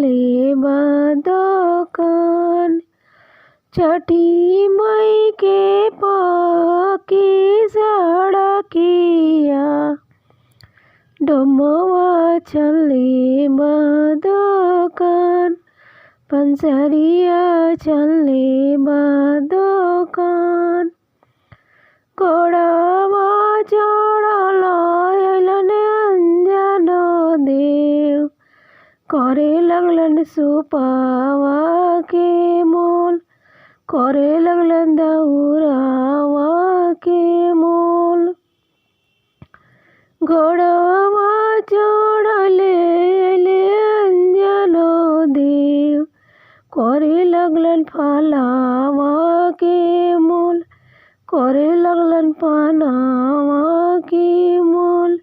ले बदकान। छठी मई के पाकी सड़किया डोमवा चले बदकान। पंसरिया चले बदकान। कोड़वा चढ़ल अइलन अंजन देव करे लगलन सुपावा के मोल। करे लगलन दौरावा के मोल। घोड़वा चढ़ले अइले अंजन देव करे लगलन फलावा के मोल। करे लगलन पानावा के मोल।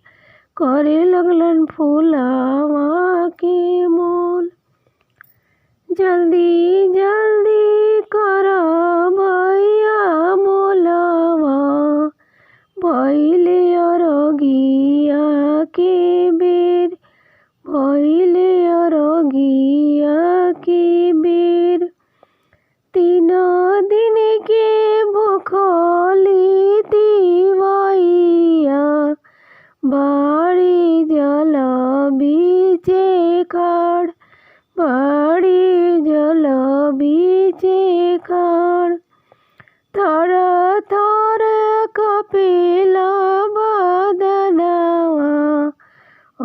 करे लगलन फूलावा के मोल। जल्दी जल्दी कर भैया मोलवा भइले अरगिया के बेर। भइले अरगिया के बेर। 3 दिन के भूखली तिवैया बाड़ी जल बीचे खाड़। बाड़ी जल बीचे खाड़। थर थर कपेला बदनवा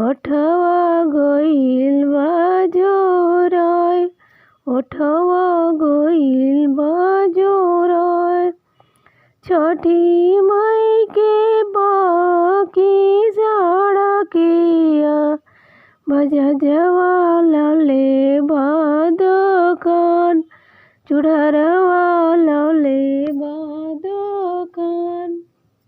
ओठवा गइल बा जोराय। ओठवा गइल बा जोराय। छठी मई के बाकी सड़किया बजजवा लौले बदकान। चुड़हरवा लौले